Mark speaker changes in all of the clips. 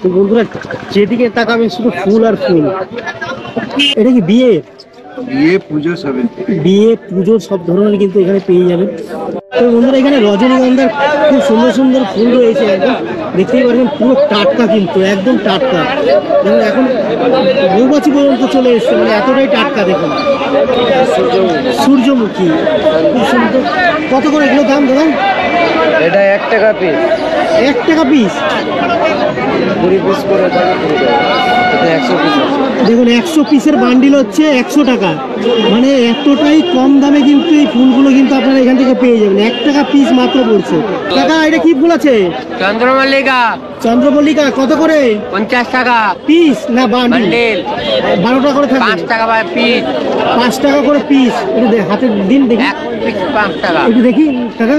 Speaker 1: তো বন্ধুরা যেদিকে তাকাবেন শুধু ফুল আর ফুল। এটা কি বিয়ে বিয়ে পুজো সব ধরনের কিন্তু এখানে পেয়ে যাবেন। তো বন্ধুরা এখানে রজনীগন্ধার খুব সুন্দর সুন্দর ফুল রয়েছে, একদম দেখতেই পারবেন পুরো টাটকা, কিন্তু একদম টাটকা। দেখুন এখন মৌমাছি পর্যন্ত চলে এসছে, মানে এতটাই টাটকা। দেখুন সূর্যমুখী খুব সুন্দর। কত করে এগুলো দাম দাদা?
Speaker 2: এটা 1 টাকা পিস।
Speaker 1: 1 টাকা পিস?
Speaker 2: 20 পিস করে থাকে, 100 পিস।
Speaker 1: দেখুন 100 পিসের বান্ডিল হচ্ছে 100 টাকা, মানে এতটাই কম দামে কিন্তু এই ফুলগুলো কিন্তু আপনারা এখান থেকে পেয়ে যাবেন। 1 টাকা পিস মাত্র পড়ছে। কাকা এটা কি ফুল আছে?
Speaker 2: চন্দ্রমল্লিকা।
Speaker 1: চন্দ্রমল্লিকা কত করে?
Speaker 2: 50 টাকা
Speaker 1: পিস না বান্ডিল? 12 টাকা করে থাকে।
Speaker 2: 5 টাকা পিস।
Speaker 1: 5 টাকা করে পিস। এটা হাতে দিন দেখি,
Speaker 2: 1 পিস 5 টাকা।
Speaker 1: একটু দেখি কাকা।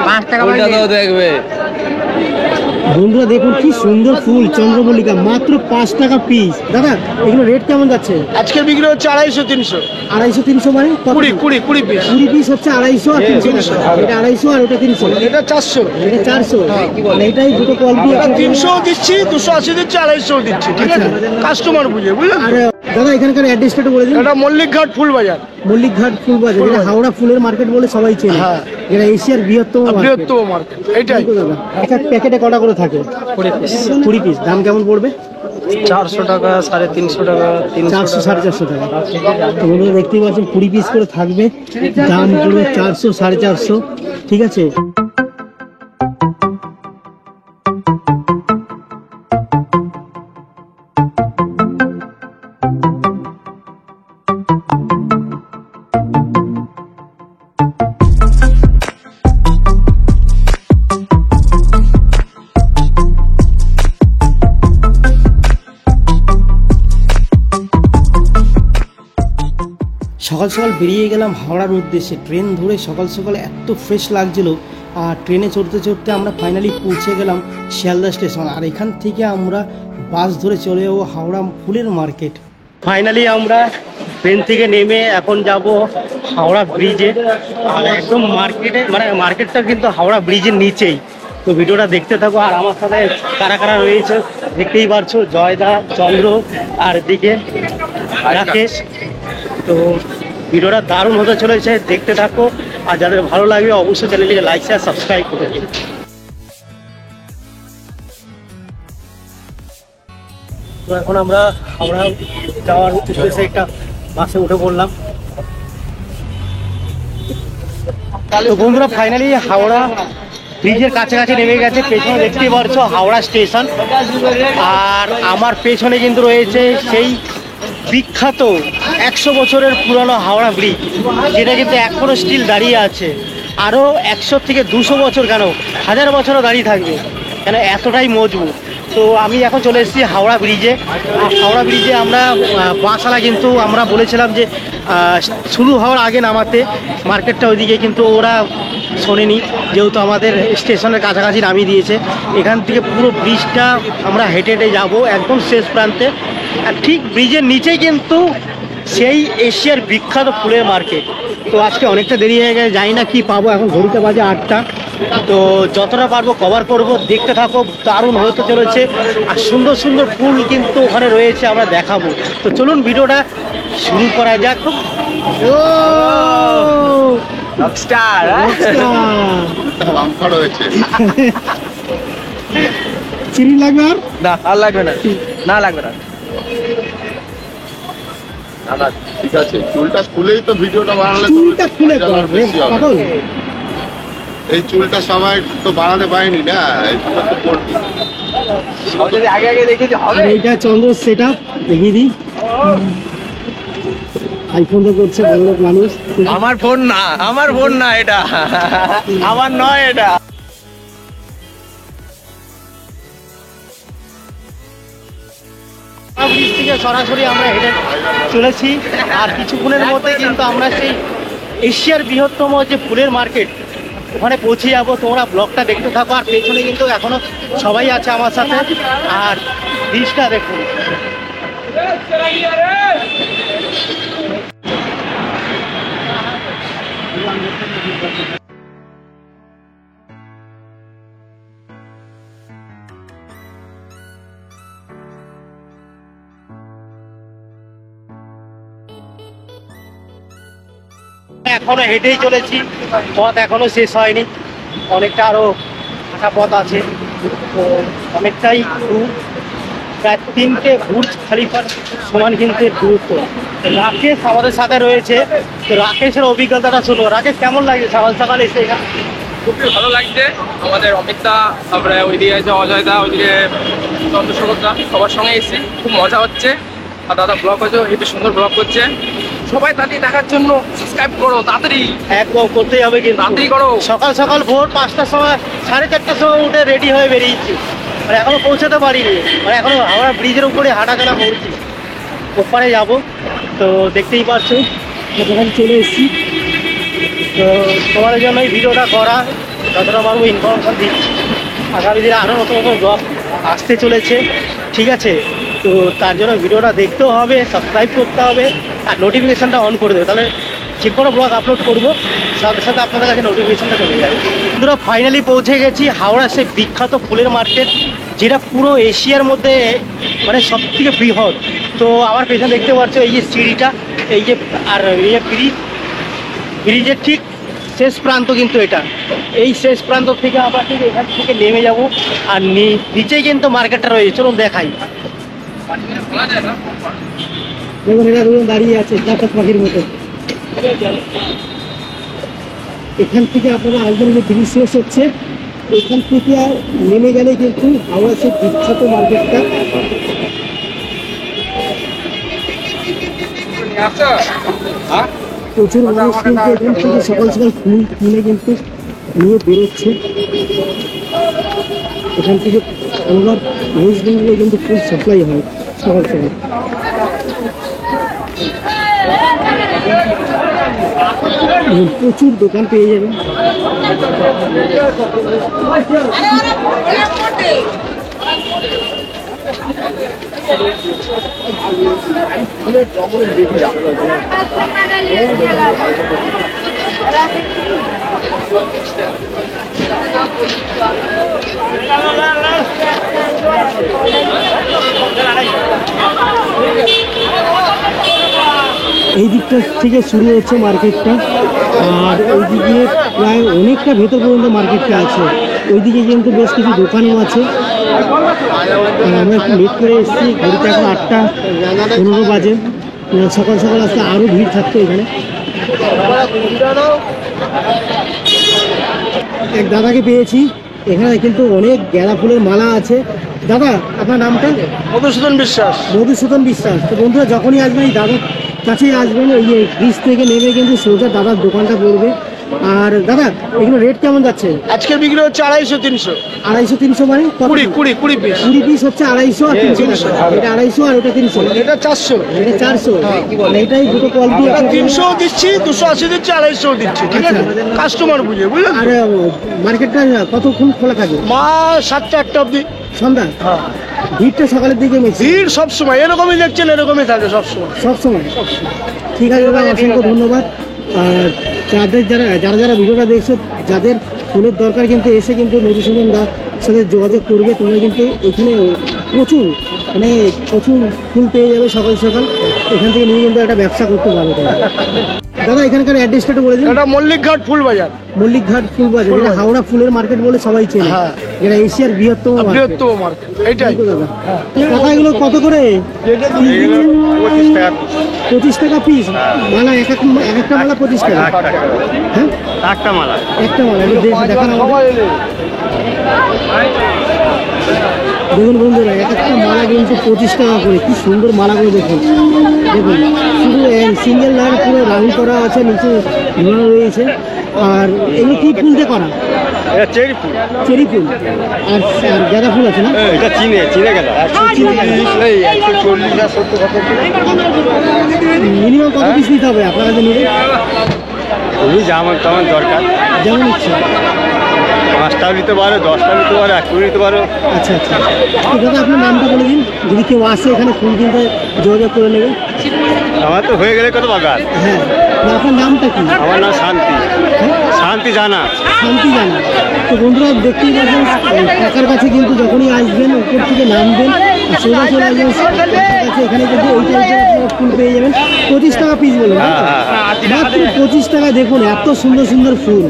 Speaker 2: 5 টাকা দেখবে
Speaker 1: বন্ধুরা দেখুন কি সুন্দর ফুল চন্দ্রমল্লিকা, মাত্র 5 টাকা পিস। দাদা এগুলো রেট কেমন যাচ্ছে?
Speaker 3: আজকে বিক্রি হচ্ছে 250-300।
Speaker 1: 250-300 মানে
Speaker 3: 20 পিস।
Speaker 1: 20 পিস হচ্ছে 250 আর 300। এটা 250 আর ওটা 300।
Speaker 3: এটা 400।
Speaker 1: এটা 400। মানে এটাই দুটো কোয়ালিটি।
Speaker 3: 300 দিচ্ছি, 280 দিচ্ছি, 250 দিচ্ছি, ঠিক আছে? কাস্টমার বুঝে, বুঝলেন?
Speaker 1: আর দাদা এখানকার অ্যাড্রেসটা একটু বলে দিন।
Speaker 3: এটা মল্লিকঘাট ফুল বাজার।
Speaker 1: মল্লিকঘাট ফুল বাজার, এটা হাওড়া ফুলের মার্কেট বলে সবাই চেনে।
Speaker 3: হ্যাঁ।
Speaker 1: এটা এশিয়ার বৃহত্তম
Speaker 3: মার্কেট এটাই।
Speaker 1: দাদা একটা প্যাকেটে কটা করে থাকে? 20 পিস। দাম কেমন পড়বে?
Speaker 2: 400 টাকা, 350 টাকা,
Speaker 1: 400-450 টাকা। তো বন্ধুরা দেখতেই পাচ্ছেন 20 পিস করে থাকবে, দাম পড়বে 400-450। ঠিক আছে। সকাল সকাল বেরিয়ে গেলাম হাওড়ার উদ্দেশ্যে ট্রেন ধরে। সকাল সকাল এত ফ্রেশ লাগছিল, আর ট্রেনে চড়তে চড়তে আমরা ফাইনালি পৌঁছে গেলাম শিয়ালদা স্টেশন। আর এখান থেকে আমরা বাস ধরে চলে যাবো হাওড়া ফুলের মার্কেট। ফাইনালি আমরা ট্রেন থেকে নেমে এখন যাব হাওড়া ব্রিজে। আর একদম মার্কেটটা কিন্তু হাওড়া ব্রিজের নিচেই। তো ভিডিওটা দেখতে থাকো। আর আমার সাথে কারা কারা রয়েছে দেখতেই পারছো, জয়দা, চন্দ্র আর এদিকে রাকেশ। তো ভিডিওটা দারুণ হতে চলেছে, দেখতে থাকো। আর যাদের ভালো লাগবে অবশ্যই চ্যানেলটিকে লাইক শেয়ার সাবস্ক্রাইব করে দিন। তো এখন আমরা হাওড়া যাওয়ার উদ্দেশ্যে একটা বাসে উঠে পড়লাম। তো বন্ধুরা ফাইনালি হাওড়া ব্রিজের কাছাকাছি নেমে গেছে। পেছনে দেখতেই পারছো হাওড়া স্টেশন, আর আমার পেছনে কিন্তু রয়েছে সেই বিখ্যাত 100 বছরের পুরনো হাওড়া ব্রিজ, যেটা কিন্তু এখনো স্টিল দাঁড়িয়ে আছে। আরও 100 থেকে 200 বছর কেন 1000 বছরও দাঁড়িয়ে থাকবে, কেন এতটাই মজবুত। তো আমি এখন চলে এসেছি হাওড়া ব্রিজে। হাওড়া ব্রিজে আমরা বাসওয়ালা কিন্তু আমরা বলেছিলাম যে শুরু হওয়ার আগে নামাতে মার্কেটটা ওইদিকে, কিন্তু ওরা শোনেনি, যেহেতু আমাদের স্টেশনের কাছাকাছি নামিয়ে দিয়েছে। এখান থেকে পুরো ব্রিজটা আমরা হেঁটে হেঁটে যাবো একদম শেষ প্রান্তে। আর ঠিক ব্রিজের নিচেই কিন্তু সেই এশিয়ার বিখ্যাত ফুলের মার্কেট। তো আজকে অনেকটা দেরি হয়ে গেছে, জানি না কি পাবো। এখন ঘড়িতে বাজে 8টা। তো যতটা পারবো কভার করব, দেখতে থাকো। দারুণ হতে চলেছে, আর সুন্দর সুন্দর ফুল কিন্তু ওখানে রয়েছে, আমরা দেখাবো। তো চলুন ভিডিওটা শুরু করা যাক। চিনি লাগবে?
Speaker 2: আর লাগবে না, না লাগবে না।
Speaker 4: ঠিক আছে, চুলটা খুলেই তো ভিডিওটা বানালে।
Speaker 1: চুলটা খুলে করবে পাগল।
Speaker 4: এই চুলটা সবাই তো বানাতে পারেনি না, এই চুলটা তো করবি।
Speaker 2: আগে আগে দেখেছি হবে।
Speaker 1: এইটা চন্দ্র সেটআপ দেখিয়ে দিই। আইফোন তো করছে বড় লোক মানুষ।
Speaker 2: আমার ফোন না এটা, আমার নয় এটা।
Speaker 1: ব্রিজ থেকে সরাসরি আমরা হেঁটে চলেছি, আর কিছুক্ষণের মধ্যে কিন্তু আমরা সেই এশিয়ার বৃহত্তম যে ফুলের মার্কেট ওখানে পৌঁছে যাবো। তোমরা ব্লগটা দেখতে থাকো। আর পেছনে কিন্তু এখনো সবাই আছে আমার সাথে। আর ব্রিজটা দেখুন। এখনো হেঁটেই চলেছি, পথ এখনো শেষ হয়নি, অনেকটা আরো হাঁটা পথ আছে। তো অনেকটাই দূর, প্রায় 3টে বুর্জ খলিফার সমান কিন্তু দূরত্ব। রাকেশ আমাদের সাথে রয়েছে, তো রাকেশের অভিজ্ঞতাটা শুনবো। রাকেশ, কেমন লাগছে সকাল সকাল এসে এখানে?
Speaker 2: খুবই ভালো লাগছে। আমাদের অমিতদা, তারপরে ওইদিকে আছে অজয়দা, ওইদিকে চন্দ্রশেখরদা, সবার সঙ্গে এসেছি, খুব মজা হচ্ছে। আর দাদা ব্লগ হচ্ছে, হেবি সুন্দর ব্লগ করছে। সবাই তাড়াতাড়ি দেখার জন্য সাবস্ক্রাইব করো, তাড়াতাড়ি
Speaker 1: একদম করতেই হবে, কিন্তু
Speaker 2: তাড়াতাড়ি করো।
Speaker 1: সকাল সকাল ভোর 5টার সময়, 4:30টার সময় উঠে রেডি হয়ে বেরিয়েছি, মানে এখনো পৌঁছাতে পারিনি, মানে এখনো হাওড়া ব্রিজের উপরে হাঁটাচলা করছি, ওপারে যাব। তো দেখতেই পাচ্ছি যতক্ষণ চলে এসেছি। তো তোমাদের জন্য এই ভিডিওটা করা, যতটা পারবো ইনফরমেশন দিচ্ছি। আগামী দিনে আরও নতুন নতুন ব্লগ আসতে চলেছে, ঠিক আছে? তো তার জন্য ভিডিওটা দেখতেও হবে, সাবস্ক্রাইব করতে হবে, আর নোটিফিকেশানটা অন করে দেবে, তাহলে যে কোনো ব্লগ আপলোড করবো সাথে সাথে আপনাদের কাছে নোটিফিকেশানটা চলে যাবে। বন্ধুরা, ফাইনালি পৌঁছে গেছি হাওড়া সেই বিখ্যাত ফুলের মার্কেট, যেটা পুরো এশিয়ার মধ্যে মানে সব থেকে বৃহৎ। তো আমার পেছনে দেখতে পাচ্ছ এই যে সিঁড়িটা, এই যে আর এই যে ব্রিজের ঠিক শেষ প্রান্ত কিন্তু এটা, এই শেষ প্রান্ত থেকে আবার ঠিক এখান থেকে নেমে যাব। আর নিচেই কিন্তু মার্কেটটা রয়েছে, চলুন দেখাই। দেখুন, এরা দুজন দাঁড়িয়ে আছে জাকাত পাখির মতো। এখান থেকে আপনারা আসবেন, যে ব্রিজ শেষ হচ্ছে, এখান থেকে নেমে গেলে কিন্তু হাওড়া সেই বিখ্যাত মার্কেটটা। প্রচুর মানুষ কিন্তু এখান থেকে সকাল সকাল ফুল কিনে কিন্তু নিয়ে বেরোচ্ছে। এখান থেকে আমরা ওয়েস্ট বেঙ্গলে কিন্তু ফুল সাপ্লাই হয় সকাল সকাল। প্রচুর দোকান পেয়ে যাবেন। এই দিকটা থেকে শুরু হচ্ছে মার্কেটটা, আর ওইদিকে প্রায় অনেকটা ভেতর পর্যন্ত মার্কেটটা আছে। ওইদিকে কিন্তু বেশ কিছু দোকানও আছে। আমরা একটু লেট করে এসেছি, ঘড়িতে এখন 8:15 বাজে। সকাল সকাল আসতে আরও ভিড় থাকতো এখানে। এক দাদাকে পেয়েছি, এখানে কিন্তু অনেক গাঁদা ফুলের মালা আছে। দাদা, আপনার নামটা?
Speaker 3: মধুসূদন বিশ্বাস।
Speaker 1: মধুসূদন বিশ্বাস। তো বন্ধুরা, যখনই আসবেন এই দাদার কাছেই আসবেন, এই যে ব্রিজ থেকে নেমে কিন্তু সোজা দাদার দোকানটা পড়বে। আর দাদা, এগুলো রেট কেমন যাচ্ছে?
Speaker 3: আজকে বিক্রি হচ্ছে 250-300।
Speaker 1: 250-300 মানে কত?
Speaker 3: 20 পিস।
Speaker 1: 20 পিস হচ্ছে 250 আর 300। এটা 250 আর ওটা 300।
Speaker 3: এটা 400।
Speaker 1: এটা 400। এটাই দুটো কোয়ালিটি।
Speaker 3: এটা 300 দিচ্ছি, 280 দিচ্ছি, 250 দিচ্ছি, ঠিক আছে? কাস্টমার বুঝে, বুঝলেন?
Speaker 1: আর মার্কেটটা কতক্ষণ খোলা থাকে?
Speaker 3: মা 7টা 8টা অবধি
Speaker 1: সন্ধ্যা। ভিড়টা সকালের দিকে বেশি।
Speaker 3: ভিড় সবসময় এরকমই দেখছেন, এরকমই থাকে সবসময়।
Speaker 1: সবসময়। ঠিক আছে দাদা, অসংখ্য ধন্যবাদ। আর যারা ভিডিওটা দেখছো, যাদের ফুলের দরকার কিন্তু এসে কিন্তু মধুসূদন দার সাথে যোগাযোগ করবে। তোমরা কিন্তু এখানে প্রচুর ফুল পেয়ে যাবে সকাল সকাল। এখান থেকে নিয়ে কিন্তু একটা ব্যবসা করতে পারবে। দাদা, এখানকার অ্যাড্রেসটা একটু বলে দিন।
Speaker 3: এটা মল্লিকঘাট ফুল বাজার।
Speaker 1: মল্লিকঘাট ফুল বাজার, এটা হাওড়া ফুলের মার্কেট বলে সবাই চেনে।
Speaker 3: হ্যাঁ,
Speaker 1: এটা এশিয়ার বৃহত্তম মার্কেট।
Speaker 3: মার্কেট এইটাই।
Speaker 1: দাদা, এগুলো কত করে? 25 টাকা পিস মালা। এক একটা মালা 25 টাকা। হ্যাঁ, একটা মালা। দেখানো দেখুন বন্ধুরা, এক একটা মালা কিন্তু 25 টাকা করে। কি সুন্দর মালাগুলো দেখুন। শুধু সিঙ্গেল লাইন পুরো রাউন্ড করা আছে, নিচে ঝুলানো রয়েছে। আর এগুলো কি ফুল দিয়ে করা?
Speaker 2: চেরি ফুল।
Speaker 1: চেরি ফুল। আর গাঁদা ফুল আছে না?
Speaker 2: এটা চিনে গেল।
Speaker 1: মিনিমাম কত পিস নিতে হবে আপনার কাছে নিলে?
Speaker 2: তুমি যেমন তেমন দরকার,
Speaker 1: যেমন ইচ্ছা।
Speaker 2: 5টাও নিতে পারো, 10টাও নিতে পারো, 1 নিতে পারো।
Speaker 1: আচ্ছা আচ্ছা। তো দাদা, আপনার নামটা বলে দিন, যদি কেউ আসে এখানে ফুল কিনতে যোগাযোগ করে নেবে।
Speaker 2: আমার তো হয়ে গেলে কত বাগান।
Speaker 1: হ্যাঁ, আপনার নামটা কি?
Speaker 2: আমার নাম শান্তি। শান্তি জানা।
Speaker 1: শান্তি জানা। তো বন্ধুরা, দেখতেই পাচ্ছেন কাকার কাছে কিন্তু যখনই আসবেন উপর থেকে নামবেন,
Speaker 5: সোজা চলে আসবেন এখানে কিন্তু এই টাইপের ফুল পেয়ে যাবেন 25 টাকা পিস বলুন, মাত্র 25 টাকা। দেখুন এত সুন্দর সুন্দর ফুল।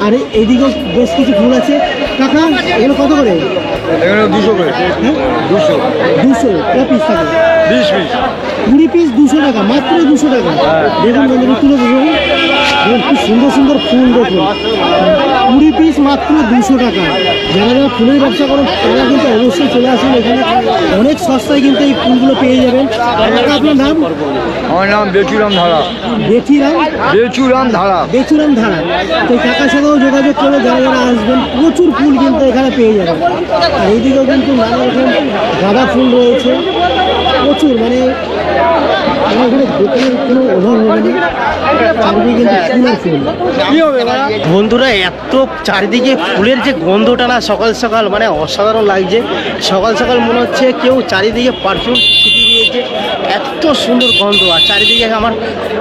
Speaker 5: আর এইদিকেও বেশ কিছু ফুল আছে। কাকা এগুলো কত করে?
Speaker 3: এখানে 200 করে।
Speaker 5: হ্যাঁ
Speaker 3: 200
Speaker 5: 200 ক পিস থাকে?
Speaker 3: 20 পিস।
Speaker 5: 20 পিস 200 টাকা, মাত্র 200 টাকা। দেখুন বন্ধুরা তুলে দেখুন, খুব সুন্দর সুন্দর ফুল দেখুন, 20 পিস মাত্র 200 টাকা। যারা যারা ফুলের ব্যবসা করেন তারা কিন্তু অবশ্যই চলে আসুন এখানে, অনেক সস্তায় কিন্তু এই ফুলগুলো পেয়ে যাবেন। আপনার নাম?
Speaker 3: আমার নাম বেচুরাম ধারা। বেচুরাম ধারা।
Speaker 5: বেচুরাম ধারা। তো এই কাকার সাথেও যোগাযোগ করে যারা যারা আসবেন প্রচুর ফুল কিন্তু এখানে পেয়ে যাবেন। আর এইদিকেও কিন্তু নানা রকম গাঁদা ফুল রয়েছে প্রচুর, মানে এখানে দোকানের কোনো অভাব হবে না, চারিদিকে কিন্তু ফুল আর ফুল।
Speaker 1: বন্ধুরা এত চারিদিকে ফুলের যে গন্ধটা না সকাল সকাল মানে অসাধারণ লাগছে। সকাল সকাল মনে হচ্ছে কেউ চারিদিকে পারফিউম ছিটিয়ে দিয়েছে, এত সুন্দর গন্ধ। আর চারিদিকে আমার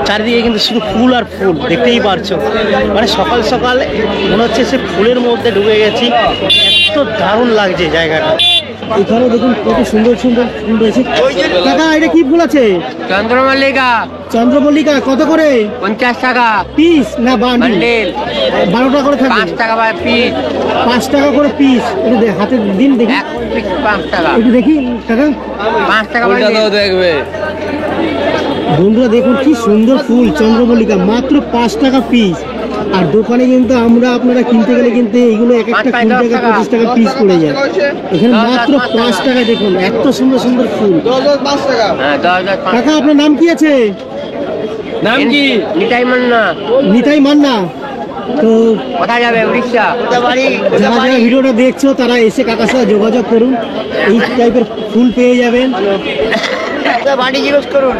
Speaker 1: চারিদিকে কিন্তু শুধু ফুল আর ফুল, দেখতেই পারছো। মানে সকাল সকাল মনে হচ্ছে সে ফুলের মধ্যে ঢুকে গেছি, এত দারুণ লাগছে জায়গাটা।
Speaker 5: এখানে দেখুন কত সুন্দর সুন্দর ফুল রয়েছে। কাকা এটা কি ফুল আছে?
Speaker 2: চন্দ্রমল্লিকা
Speaker 5: চন্দ্রমল্লিকা কত করে?
Speaker 2: 50 টাকা
Speaker 5: পিস না বান্ডিল? 12 টাকা করে থাকবে।
Speaker 2: 5 টাকা পিস।
Speaker 5: 5 টাকা করে পিস। এটা হাতে দিন দেখি,
Speaker 2: 5 টাকা।
Speaker 5: একটু দেখি কাকা।
Speaker 2: 5 টাকা দেখবে।
Speaker 5: বন্ধুরা দেখুন কি সুন্দর ফুল চন্দ্রমল্লিকা, মাত্র 5 টাকা পিস। আর দোকানে কিন্তু আপনারা কিনতে গেলে কিন্তু এইগুলো এক একটা 3 টাকা 25 টাকা পিস পড়ে যায়। এখানে মাত্র 5 টাকা। দেখুন এত সুন্দর সুন্দর ফুল।
Speaker 3: 5 টাকা।
Speaker 5: কাকা আপনার নাম কি আছে?
Speaker 2: নাম কি? নিতাই মান্না।
Speaker 5: নিতাই মান্না। তো
Speaker 2: কোথায় যাবে? উড়িষ্যা।
Speaker 5: যারা যারা ভিডিওটা দেখছো তারা এসে কাকার সাথে যোগাযোগ করুন, এই টাইপের ফুল পেয়ে যাবেন।
Speaker 2: বাড়ি জিজ্ঞেস করুন।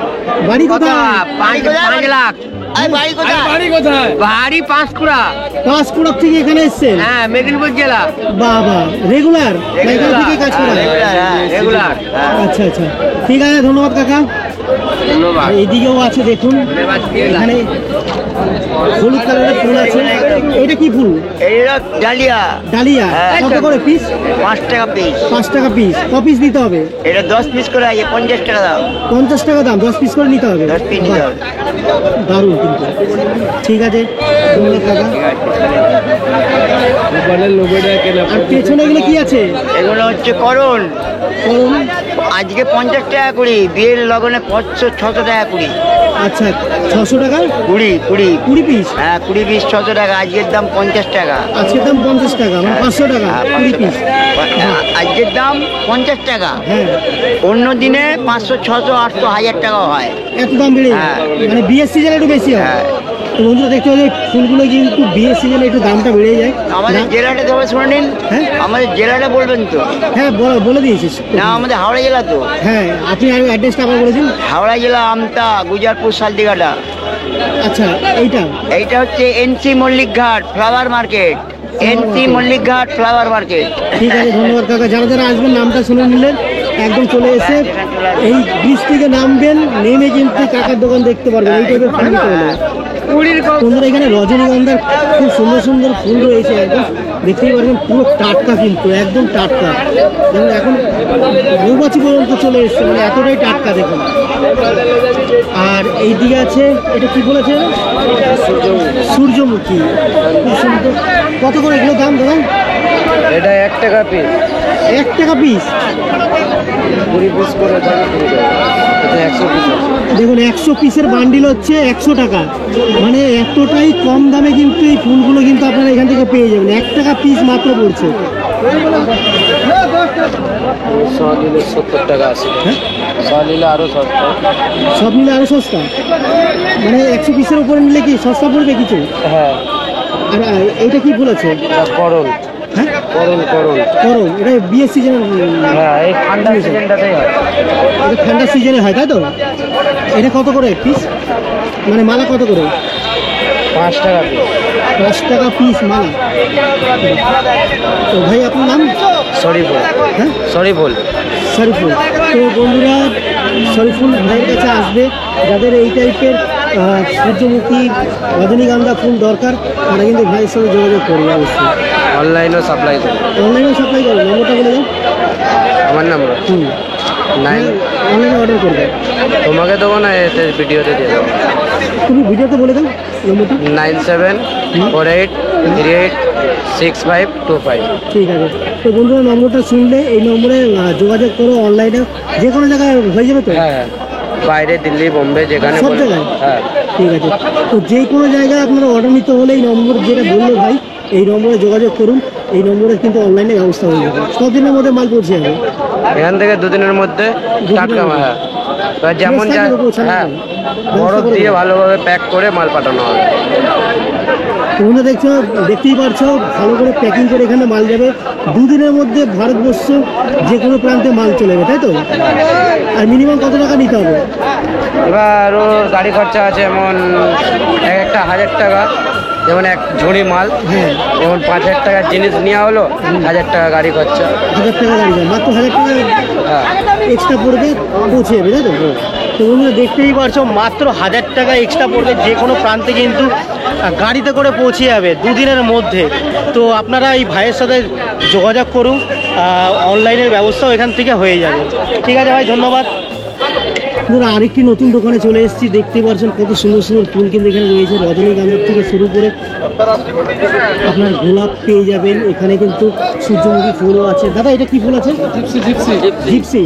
Speaker 5: বাড়ি কোথায়?
Speaker 2: 5 লাখ। বাড়ি পাঁশকুড়া।
Speaker 5: পাঁশকুড়া থেকে এখানে এসছেন?
Speaker 2: হ্যাঁ, মেদিনীপুর জেলা।
Speaker 5: বাবা রেগুলার এখান থেকে কাজ করা?
Speaker 2: রেগুলার।
Speaker 5: আচ্ছা আচ্ছা, ঠিক আছে, ধন্যবাদ কাকা।
Speaker 2: ধন্যবাদ।
Speaker 5: এইদিকেও আছে দেখুন, এখানে হলুদ কালারের ফুল আছে। এটা কি ফুল?
Speaker 6: ডালিয়া।
Speaker 5: ডালিয়া কত করে পিস?
Speaker 6: 5 টাকা পিস।
Speaker 5: 5 টাকা পিস। ক পিস নিতে হবে?
Speaker 6: এটা 10 পিস করে আছে, 50 টাকা দাম।
Speaker 5: 50 টাকা দাম, 10 পিস করে নিতে হবে।
Speaker 6: 10 পিস নিতে হবে।
Speaker 5: দারুণ কিন্তু। ঠিক আছে, ধন্যবাদ কাকা। আর পেছনে এগুলো কি আছে?
Speaker 6: এগুলো হচ্ছে করণ।
Speaker 5: করুন।
Speaker 6: আজকে 50 টাকা কুড়ি, বিয়ের লগনে 600 টাকা কুড়ি।
Speaker 5: আচ্ছা 600 টাকা
Speaker 6: কুড়ি
Speaker 5: 20 পিস।
Speaker 6: হ্যাঁ 20 পিস 600 টাকা, আজকের দাম 50 টাকা।
Speaker 5: আজকের দাম 50 টাকা, মানে 500 টাকা 20 পিস।
Speaker 6: আজকের দাম 50 টাকা।
Speaker 5: হ্যাঁ
Speaker 6: অন্য দিনে 500, 600, 800, 1000 টাকাও হয়।
Speaker 5: এত দাম বেড়ে যায়,
Speaker 6: হ্যাঁ।
Speaker 5: মানে বিয়ের সিজনে একটু বেশি হয়।
Speaker 6: হ্যাঁ।
Speaker 5: তো বন্ধুরা দেখতে পাচ্ছি ফুলগুলো কিন্তু বিয়ের সিজনে একটু দামটা বেড়ে যায়।
Speaker 6: আমাদের জেলাটা তবে শুনে নিন।
Speaker 5: হ্যাঁ?
Speaker 6: আমাদের জেলাটা বলবেন তো?
Speaker 5: হ্যাঁ বলে দিয়েছিস।
Speaker 6: না, আমাদের হাওড়া জেলা তো।
Speaker 5: হ্যাঁ আপনি অ্যাড্রেসটা আবার বলেছেন।
Speaker 6: হাওড়া জেলা, আমতা, গুজারপুর, সালদিঘাটা।
Speaker 5: আচ্ছা
Speaker 6: এইটা হচ্ছে এনসি মল্লিক ঘাট ফ্লাওয়ার মার্কেট। এনসি মল্লিক ঘাট ফ্লাওয়ার মার্কেট।
Speaker 5: ঠিক আছে, ধন্যবাদ কাকা। যারা যারা আসবেন নামটা শুনে নিলেন, একদম চলে এসে এই ব্রিজ থেকে নামবেন, নেমে কিন্তু কাকার দোকান দেখতে পারবেন। এই টাইপের ফুল নিতে হলে বন্ধুরা এখানে রজনীগন্ধার খুব সুন্দর সুন্দর ফুল রয়েছে, একদম দেখতেই পারবেন পুরো টাটকা, কিন্তু একদম টাটকা। যেমন এখন মৌমাছি পর্যন্ত চলে এসছে, মানে এতটাই টাটকা দেখুন। আর এই দিকে আছে, এটা কি বলেছে? সূর্যমুখী। খুব সুন্দর। কত করে এগুলো দাম দাদা?
Speaker 3: এটা 1 টাকা পিস।
Speaker 5: 1 টাকা পিস।
Speaker 3: 20 পিস করে এটা 100 পিস।
Speaker 5: দেখুন 100 পিসের বান্ডিল হচ্ছে 100 টাকা, মানে এতটাই কম দামে কিন্তু এই ফুলগুলো কিন্তু আপনারা এখান থেকে পেয়ে যাবেন। 1 টাকা পিস মাত্র পড়ছে।
Speaker 3: সব নিলে 70 টাকা আছে।
Speaker 5: হ্যাঁ
Speaker 3: সব নিলে আরো সস্তা।
Speaker 5: সব নিলে আরো সস্তা, মানে 100 পিসের উপরে নিলে কি সস্তা পড়বে কিছু?
Speaker 3: হ্যাঁ।
Speaker 5: আর এইটা কি ফুল আছে?
Speaker 3: করণ।
Speaker 5: হ্যাঁ
Speaker 3: করণ।
Speaker 5: করম। এটা বিয়ের সিজনে?
Speaker 3: হ্যাঁ, এই ঠান্ডা সিজনটাতেই হয়।
Speaker 5: এটা ঠান্ডা সিজনে হয়, তাই তো? এটা কত করে পিস, মানে মালা কত করে?
Speaker 3: 5 টাকা পিস।
Speaker 5: 5 টাকা পিস মালা। তো ভাই আপনার নাম?
Speaker 3: শরীফুল।
Speaker 5: হ্যাঁ
Speaker 3: শরীফুল।
Speaker 5: শরীফুল। তো বন্ধুরা শরীফুল ভাইয়ের কাছে আসবে যাদের এই টাইপের সূর্যমুখী রজনীগন্ধা ফুল দরকার, তারা কিন্তু ভাইয়ের সঙ্গে যোগাযোগ করবে অবশ্যই।
Speaker 3: অনলাইনও সাপ্লাই করে।
Speaker 5: অনলাইনেও সাপ্লাই করবে। নম্বরটা বলে দাও।
Speaker 3: আমার নাম্বার
Speaker 5: হুম অনলাইনে অর্ডার করবে?
Speaker 7: তোমাকে দেবো না, এতে ভিডিওতে দিয়ে দেবো।
Speaker 5: তুমি ভিডিওতে বলে দাও নম্বরটা।
Speaker 7: 9748386525।
Speaker 5: ঠিক আছে, তো বন্ধুরা নম্বরটা শুনলে এই নম্বরে যোগাযোগ করো, অনলাইনে যে কোনো জায়গায় হয়ে যাবে তো?
Speaker 7: হ্যাঁ, বাইরে দিল্লি বোম্বে যেখানে
Speaker 5: সব
Speaker 7: বলবে।
Speaker 5: জায়গায়?
Speaker 7: হ্যাঁ
Speaker 5: ঠিক আছে, তো যে কোনো জায়গায় আপনারা অর্ডার নিতে হলে এই নম্বর যেটা বললো ভাই, এই নম্বরে যোগাযোগ করুন। এই নম্বরে কিন্তু অনলাইনে ব্যবস্থা হয়ে যাবে, কতদিনের মধ্যে মাল পৌঁছে যাবে?
Speaker 7: এখান থেকে 2 দিনের মধ্যে টাটকা মাল। হ্যাঁ, এবার যেমন
Speaker 5: Fresh থাকবে তো পৌঁছানো
Speaker 7: হ্যাঁ,
Speaker 5: যাবে?
Speaker 7: বরফ
Speaker 5: ব্যবস্থা করে
Speaker 7: দিয়ে
Speaker 5: দেবে?
Speaker 7: ভালোভাবে প্যাক করে মাল পাঠানো হবে।
Speaker 5: তোমরা দেখতেই পারছো ভালো করে প্যাকিং করে এখানে মাল যাবে। 2 দিনের মধ্যে ভারতবর্ষ যে কোনো প্রান্তে মাল চলে যাবে, তাই তো? আর মিনিমাম কত টাকা নিতে হবে?
Speaker 7: এবার ওর গাড়ি খরচা আছে, যেমন একটা 1000 টাকা, যেমন এক ঝুড়ি মাল,
Speaker 5: হ্যাঁ,
Speaker 7: যেমন 5000 টাকার জিনিস নেওয়া হলো, 1000 টাকা গাড়ি খরচা।
Speaker 5: 1000 টাকা গাড়ি যাবে, মাত্র 1000 টাকা
Speaker 7: হ্যাঁ,
Speaker 5: এক্সট্রা পড়বে, পৌঁছে যাবে, তাই তো? তো বন্ধুরা
Speaker 1: দেখতেই পারছো মাত্র 1000 টাকা এক্সট্রা পড়বে, যে কোনো প্রান্তে কিন্তু গাড়িতে করে পৌঁছে যাবে 2 দিনের মধ্যে। তো আপনারা এই ভাইয়ের সাথে যোগাযোগ করুন, অনলাইনের ব্যবস্থাও এখান থেকে হয়ে যাবে। ঠিক আছে ভাই, ধন্যবাদ।
Speaker 5: বন্ধুরা আরেকটি নতুন দোকানে চলে এসেছি, দেখতে পাচ্ছেন কত সুন্দর সুন্দর ফুল কিন্তু এখানে রয়েছে। রজনীগন্ধার থেকে শুরু করে আপনার গোলাপ পেয়ে যাবেন, এখানে কিন্তু সূর্যমুখী ফুলও আছে। দাদা এটা কি ফুল আছে? জিপসি।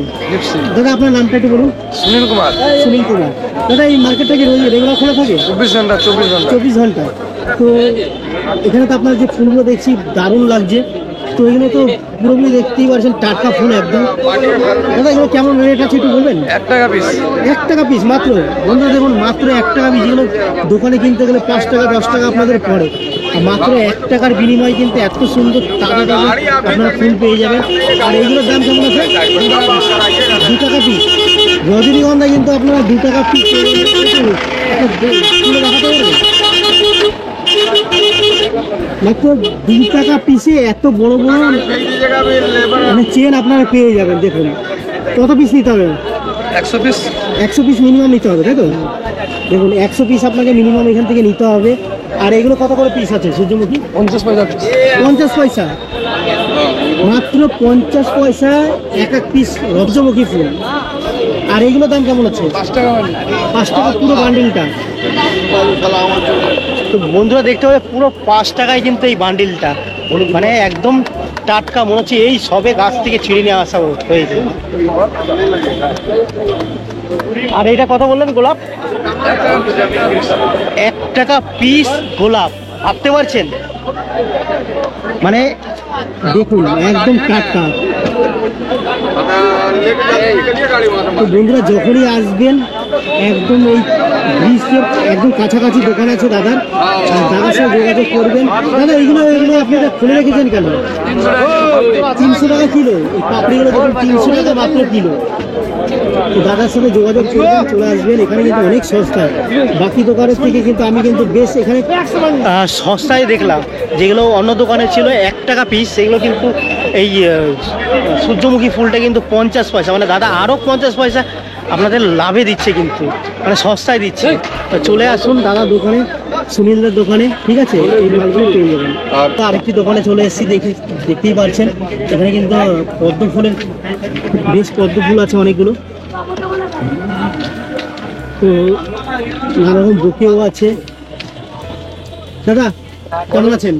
Speaker 5: দাদা আপনার নামটা একটু বলুন।
Speaker 7: সুনীল কুমার।
Speaker 5: সুনীল কুমার। দাদা এই মার্কেটটা কি রেগুলার খোলা থাকে?
Speaker 7: 24 ঘন্টা।
Speaker 5: 24 ঘন্টা। তো এখানে তো আপনার যে ফুলগুলো দেখছি দারুণ লাগছে, তো এগুলো তো পুরোপুরি দেখতেই পাচ্ছেন টাটকা ফুল একদম। দাদা এগুলো কেমন রেট আছে একটু বলবেন?
Speaker 7: 1 টাকা পিস।
Speaker 5: 1 টাকা পিস মাত্র। বন্ধুরা দেখুন মাত্র 1 টাকা পিস, যেগুলো দোকানে কিনতে গেলে 5 টাকা 10 টাকা আপনাদের পড়ে, আর মাত্র 1 টাকার বিনিময়ে কিন্তু এত সুন্দর টাকা টাকা আপনারা ফুল পেয়ে যাবেন। আর এইগুলোর দাম কেমন আছে? 2 টাকা পিস। রজনীগন্ধা কিন্তু আপনারা 2 টাকা পিস পেয়ে যাবেন। তুলে দেখাতে পারবেন? মাত্র 2 টাকা পিসে এত বড় বড় মানে চেন আপনারা পেয়ে যাবেন। দেখুন কত পিস নিতে হবে?
Speaker 7: 100 পিস।
Speaker 5: 100 পিস মিনিমাম নিতে হবে, তাই তো? দেখুন 100 পিস আপনাকে মিনিমাম এখান থেকে নিতে হবে। আর এগুলো কত করে পিস আছে সূর্যমুখী?
Speaker 7: 50 পয়সা পিস।
Speaker 5: 50 পয়সা, মাত্র 50 পয়সা এক পিস সূর্যমুখী ফুল। আর এগুলো দাম কেমন আছে?
Speaker 7: 5 টাকা।
Speaker 5: 5 টাকা পুরো বান্ডিলটা।
Speaker 1: তো বন্ধুরা দেখতে হবে পুরো 5 টাকায় কিন্তু এই বান্ডিলটা, মানে একদম টাটকা, মনে হচ্ছে এই সবে গাছ থেকে ছিঁড়ে নিয়ে আসা হয়েছে। আর এটা কত বললেন? গোলাপ 1 টাকা পিস গোলাপ, ভাবতে পারছেন?
Speaker 5: মানে দেখুন একদম টাটকা। তো বন্ধুরা যখনই আসবেন একদম এই ব্রিজের একদম কাছাকাছি দোকান আছে দাদার, দাদার সাথে যোগাযোগ করবেন। দাদা এইগুলো আপনারা খুলে রেখেছেন কেন? 300 টাকা কিলো। এই পাপড়িগুলো দেখুন 300 টাকা মাত্র কিলো। তো দাদার সাথে যোগাযোগ করবেন, চলে আসবেন। এখানে কিন্তু অনেক সস্তা, বাকি দোকানের থেকে কিন্তু আমি কিন্তু বেশ এখানে
Speaker 1: সস্তায় দেখলাম। যেগুলো অন্য দোকানে ছিল 1 টাকা পিস, সেগুলো কিন্তু এই সূর্যমুখী ফুলটা কিন্তু 50 পয়সা, মানে দাদা আরও 50 পয়সা আপনাদের লাভে দিচ্ছে, কিন্তু মানে সস্তায় দিচ্ছে। তো চলে আসুন দাদা দোকানে, সুনীলদের দোকানে, ঠিক আছে? এই মালগুলো পেয়ে যাবেন। তো আরেকটি দোকানে চলে এসেছি, দেখতেই পাচ্ছেন এখানে কিন্তু পদ্ম ফুলের বেশ পদ্ম ফুল আছে অনেকগুলো। তো নানা রকম বুকেও আছে। দাদা কেমন আছেন?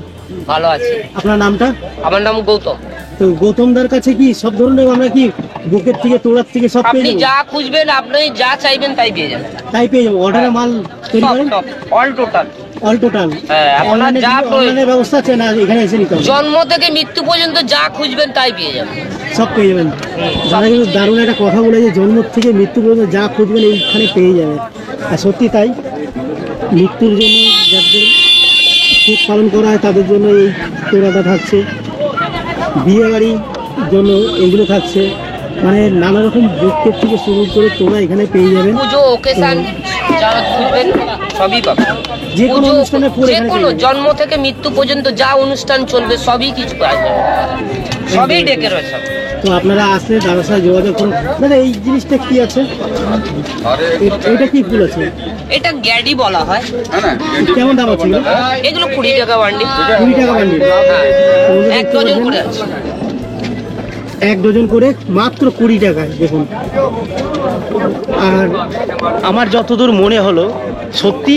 Speaker 8: ভালো আছে।
Speaker 5: আপনার নামটা?
Speaker 8: আমার নাম গৌতম।
Speaker 5: তো গৌতমদার কাছে কি সব ধরনের আমরা কি বুকের থেকে তোড়ার থেকে সব পেয়ে
Speaker 8: আপনি
Speaker 5: যাবো?
Speaker 8: যা খুঁজবেন, আপনি যা চাইবেন তাই পেয়ে যাবেন।
Speaker 5: তাই পেয়ে যাবো? অর্ডারে মাল তৈরি করেন?
Speaker 8: All total.
Speaker 5: All total?
Speaker 8: হ্যাঁ, আপনার যা
Speaker 5: অনলাইনের ব্যবস্থা আছে না এখানে এসে নিতে হবে?
Speaker 8: জন্ম থেকে মৃত্যু পর্যন্ত যা খুঁজবেন তাই পেয়ে যাবেন।
Speaker 5: সব পেয়ে যাবেন। দাদা কিন্তু দারুণ একটা কথা বলেছে, জন্ম থেকে মৃত্যু পর্যন্ত যা খুঁজবেন এইখানে পেয়ে যাবেন। আর সত্যি তাই, মৃত্যুর জন্য যাদের শোক পালন করা হয় তাদের জন্য এই তোড়াটা থাকছে, বিয়ে বাড়ির জন্য এইগুলো থাকছে, মানে নানা রকম বুকের থেকে শুরু করে তোমরা এখানে পেয়ে যাবেন।
Speaker 8: পুজো ওকেশন যা খুঁজবেন সবই পাবেন।
Speaker 5: যে কোনো
Speaker 8: পুজো,
Speaker 5: অনুষ্ঠানের পরে
Speaker 8: যে
Speaker 5: এখানে
Speaker 8: কোনো
Speaker 5: পেয়ে যাবেন।
Speaker 8: জন্ম থেকে মৃত্যু পর্যন্ত যা অনুষ্ঠান চলবে সবই কিছু পাওয়া যাবে, সবই ডেকে রয়েছে।
Speaker 5: তো আপনারা আসলে দাদার সাথে যোগাযোগ করুন। দাদা এই জিনিসটা কি আছে? এটা কি ফুল আছে?
Speaker 8: এটা গ্যাডি বলা হয়।
Speaker 5: কেমন দাম আছে এগুলো?
Speaker 8: এগুলো 20 টাকা বান্ডিল।
Speaker 5: 20 টাকা বান্ডিল।
Speaker 8: হ্যাঁ, 1 ডজন করে আছে।
Speaker 5: 1 ডজন করে মাত্র 20 টাকায় দেখুন। আর
Speaker 1: আমার যতদূর মনে হলো সত্যি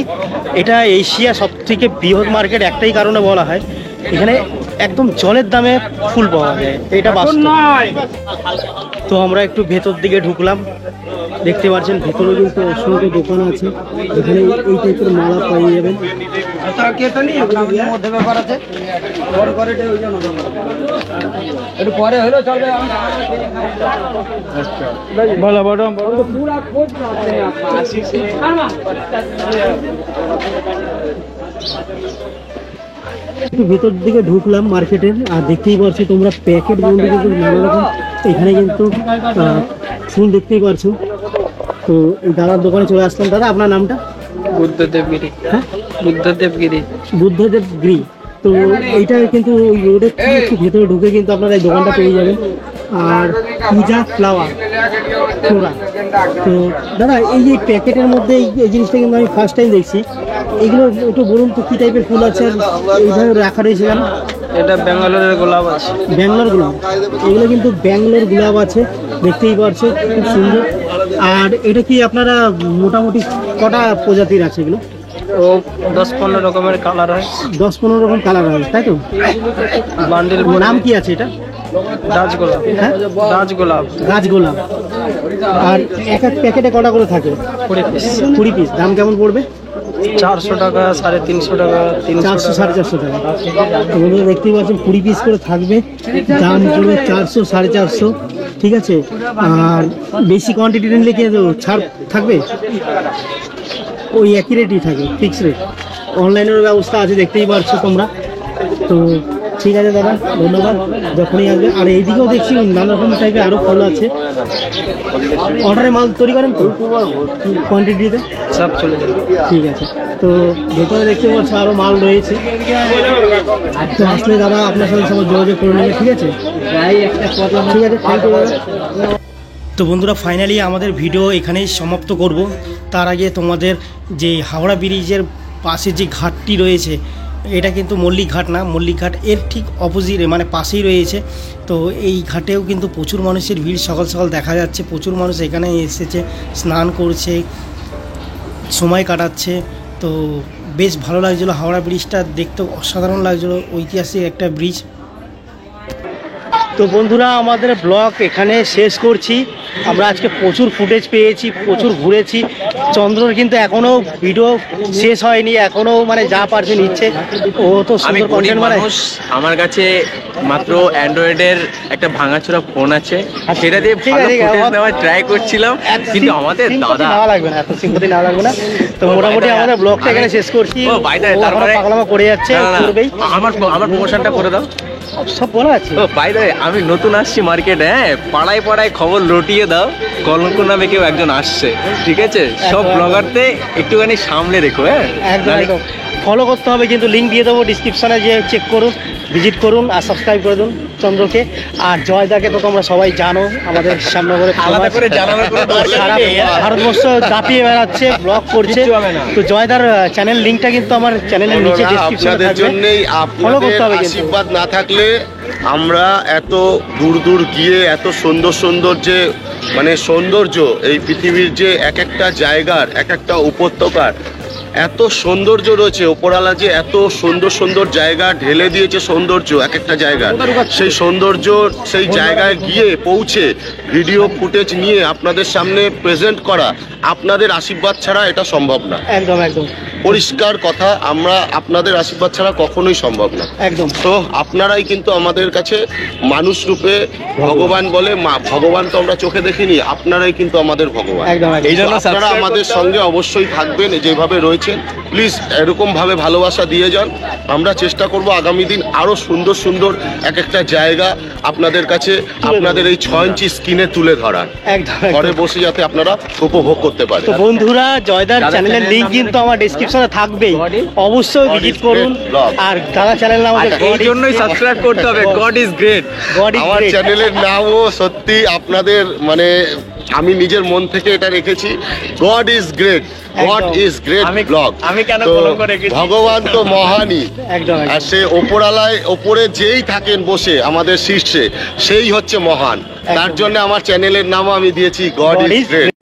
Speaker 1: এটা এশিয়া সব থেকে বৃহৎ মার্কেট, একটাই কারণে বলা হয় এখানে একদম জলের দামে ফুল পাওয়া যায়, এটা বাস্তব। তো আমরা একটু ভেতর দিকে ঢুকলাম, দেখতে পাচ্ছেন ভেতরে কিন্তু অসংখ্য দোকান আছে, এখানে এই টাইপের মালা পাওয়া যাবেন।
Speaker 7: মধ্যে ব্যাপার আছে একটু পরে হলো চলবে।
Speaker 5: একটু ভেতর দিকে ঢুকলাম মার্কেটের, আর দেখতেই পাচ্ছ তোমরা প্যাকেট বন্দি কিন্তু নানা রকম এখানে কিন্তু ফুল দেখতেই পাচ্ছ। তো এই দাদার দোকানে চলে আসলাম। দাদা আপনার নামটা?
Speaker 7: বুদ্ধদেবগিরি।
Speaker 5: হ্যাঁ,
Speaker 7: বুদ্ধদেবগিরি।
Speaker 5: বুদ্ধদেব গিরি। তো এইটা কিন্তু ওই রোডের থেকে একটু ভেতরে ঢুকে কিন্তু আপনারা এই দোকানটা পেয়ে যাবেন। আর পূজা ফ্লাওয়ার ফ্লোরা। তো দাদা এই যে প্যাকেটের মধ্যে এই জিনিসটা কিন্তু আমি ফার্স্ট টাইম দেখছি, এগুলো একটু বলুন তো কী টাইপের ফুল আছে আর এইভাবে রাখা রয়েছে কেন?
Speaker 7: এটা ব্যাঙ্গালোরের গোলাপ আছে।
Speaker 5: ব্যাঙ্গালোর গোলাপ, এগুলো কিন্তু ব্যাঙ্গালোর গোলাপ আছে, দেখতেই পাচ্ছ খুব সুন্দর। আর এটা কি আপনারা মোটামুটি কটা প্রজাতির আছে এগুলো?
Speaker 7: ও 10-15 রকমের কালার হয়।
Speaker 5: 10-15 রকম কালার হয়, তাই তো?
Speaker 7: বান্ডিল
Speaker 5: নাম কি আছে এটা?
Speaker 7: রাজ গোলাপ।
Speaker 5: হ্যাঁ,
Speaker 7: রাজ গোলাপ।
Speaker 5: গাছ গোলাপ। আর এক এক প্যাকেটে কটা করে থাকে?
Speaker 7: 20 পিস।
Speaker 5: 20 পিস। দাম কেমন পড়বে?
Speaker 7: 400 টাকা, 350 টাকা,
Speaker 5: 400 450 টাকা। তো বন্ধুরা দেখতেই পাচ্ছেন 20 পিস করে থাকবে, দাম পড়বে 400 450, ঠিক আছে। আর বেশি কোয়ান্টিটি নিলে কি ছাড় থাকবে? ওই একই রেটই থাকে, ফিক্স রেট। অনলাইনের ব্যবস্থা আছে, দেখতেই পাচ্ছ তোমরা। তো ঠিক আছে দাদা, ধন্যবাদ, যখনই আসবে। আর এইদিকেও দেখছি নানা রকম টাইপের আরও ফল আছে। অর্ডারে মাল তৈরি করেন তো কোয়ান্টিটিতে?
Speaker 7: সব চলে যাবে।
Speaker 5: ঠিক আছে। তো ভেতরে দেখতে পাচ্ছ আরও মাল রয়েছে। তো আসলে দাদা আপনার সাথে সবাই যোগাযোগ করে নেবে, ঠিক আছে? ঠিক আছে, থ্যাংক ইউ দাদা। তো বন্ধুরা ফাইনালি আমাদের ভিডিও এখানেই সমাপ্ত করব। তার আগে তোমাদের যে হাওড়া ব্রিজের পাশে যে ঘাটটি রয়েছে, এটা কিন্তু মল্লিক ঘাট না, মল্লিক ঘাট এর ঠিক অপোজিটে মানে পাশেই রয়েছে। তো এই ঘাটেও কিন্তু প্রচুর মানুষের ভিড় সকাল সকাল দেখা যাচ্ছে, প্রচুর মানুষ এখানে এসেছে, স্নান করছে, সময় কাটাচ্ছে। তো বেশ ভালো লাগছিলো, হাওড়া ব্রিজটা দেখতে অসাধারণ লাগছিলো, ঐতিহাসিক একটা ব্রিজ। তো বন্ধুরা আমাদের ব্লগ এখানে শেষ করছি। আমরা আজকে প্রচুর ফুটেজ পেয়েছি, প্রচুর ঘুরেছি। চন্দ্রর কিন্তু এখনও ভিডিও শেষ হয়নি, এখনও মানে যা পারছে নিচ্ছে। ও তো
Speaker 2: আমি
Speaker 5: সুন্দর
Speaker 2: গরিব
Speaker 5: কন্টেন্ট বানায়।
Speaker 2: মানুষ, আমার কাছে মাত্র অ্যান্ড্রয়েডের একটা ভাঙাচোরা ফোন আছে, সেটা দিয়ে
Speaker 5: ঠিক
Speaker 2: ভালো
Speaker 5: আছে, ঠিক আছে।
Speaker 2: ফুটেজ নেওয়ার ট্রাই করছিলাম, কিন্তু আমাদের
Speaker 5: সিম্পতি
Speaker 2: দাদা
Speaker 5: নেওয়া লাগবে না, এত সিম্পতি নেওয়া লাগবে না। তো মোটামুটি আমাদের ব্লগটা এখানে শেষ করছি।
Speaker 2: ও ভাই দা,
Speaker 5: ও এখনো
Speaker 2: তারপরে
Speaker 5: পাগলামো করে যাচ্ছে,
Speaker 2: না, না,
Speaker 5: করবেই।
Speaker 2: আমার প্রমোশনটা করে দাও।
Speaker 5: সব বলা আছে।
Speaker 2: ও ভাই দা, আমি নতুন আসছি মার্কেটে, হ্যাঁ, পাড়ায় পাড়ায় খবর রটিয়ে দাও, কলঙ্ক নামে কেউ একজন আসছে, ঠিক আছে? সব
Speaker 5: একদম।
Speaker 2: ব্লগারতে একটুখানি সামলে রেখো, হ্যাঁ।
Speaker 5: একদম
Speaker 2: নাহলে-
Speaker 5: একদম ফলো করতে হবে, কিন্তু লিঙ্ক দিয়ে দেবো ডিসক্রিপশনে, যে চেক করুন, ভিজিট করুন আর সাবস্ক্রাইব করে দিন চন্দ্রকে। আর জয়দাকে তো তোমরা সবাই জানো, আমাদের সামনে করে
Speaker 2: আলাদা করে জানানোর কোনো দরকার
Speaker 5: সারা
Speaker 2: নেই।
Speaker 5: ভারতবর্ষ দাপিয়ে বেড়াচ্ছে, ব্লগ করছে।
Speaker 2: কিচ্ছু হবে না।
Speaker 5: তো জয়দার চ্যানেল লিঙ্কটা কিন্তু আমার চ্যানেলের নিচে ডিসক্রিপশনে
Speaker 4: আপনাদের
Speaker 5: থাকবে,
Speaker 4: জন্যই,
Speaker 5: ফলো করতে
Speaker 4: আপনাদের
Speaker 5: হবে কিন্তু।
Speaker 4: আশীর্বাদ না থাকলে আমরা এত দূর দূর গিয়ে এত সুন্দর সুন্দর যে মানে সৌন্দর্য, এই পৃথিবীর যে এক একটা জায়গার, এক একটা উপত্যকার এত সৌন্দর্য রয়েছে, ওপরওয়ালা যে এত সুন্দর সুন্দর জায়গা ঢেলে দিয়েছে, সৌন্দর্য এক একটা জায়গা, সেই সৌন্দর্য সেই জায়গায় গিয়ে পৌঁছে ভিডিও ফুটেজ নিয়ে আপনাদের সামনে প্রেজেন্ট করা, আপনাদের আশীর্বাদ ছাড়া এটা সম্ভব না।
Speaker 5: একদম একদম
Speaker 4: পরিষ্কার কথা, আমরা আপনাদের আশীর্বাদ ছাড়া কখনোই সম্ভব না।
Speaker 5: একদম।
Speaker 4: তো আপনারাই কিন্তু আমাদের কাছে মানুষ রূপে ভগবান বলে, ভগবান তো আমরা চোখে দেখিনি, আপনারাই কিন্তু আমাদের ভগবান।
Speaker 5: একদম, একদম।
Speaker 4: এই জন্য আপনারা আমাদের সঙ্গে অবশ্যই থাকবেন, যেভাবে রয়েছেন প্লিজ এরকম ভাবে ভালোবাসা দিয়ে যান। আমরা চেষ্টা করব আগামী দিন আরো সুন্দর সুন্দর এক একটা জায়গা আপনাদের কাছে, আপনাদের এই 6 ইঞ্চি স্ক্রিনে তুলে ধরার,
Speaker 5: একদম
Speaker 4: ঘরে
Speaker 5: একদম।
Speaker 4: বসে যাতে আপনারা উপভোগ করতে পারেন।
Speaker 5: তো বন্ধুরা জয়দার চ্যানেলের লিঙ্ক কিন্তু আমার ডেসক্রিপশনে থাকবেই, অবশ্যই ভিজিট করুন। আর দাদা চ্যানেল নাম হচ্ছে
Speaker 2: এই জন্যই সাবস্ক্রাইব করতে হবে, গড ইজ গ্রেট।
Speaker 4: আমার চ্যানেলের নামও সত্যি আপনাদের মানে আমি নিজের মন থেকে এটা রেখেছি, গড ইজ গ্রেট। গড
Speaker 1: একদম।
Speaker 4: ইজ গ্রেট
Speaker 1: আমি-
Speaker 4: ব্লগ।
Speaker 1: আমি কেন
Speaker 4: তো
Speaker 1: কলঙ্ক রেখেছি?
Speaker 4: ভগবান তো মহানই,
Speaker 1: একদম
Speaker 4: আর সে ওপরে যেই থাকেন বসে আমাদের শীর্ষে সেই হচ্ছে মহান। তার জন্য আমার চ্যানেলের নাম আমি দিয়েছি god
Speaker 1: God
Speaker 4: is
Speaker 1: is
Speaker 4: great.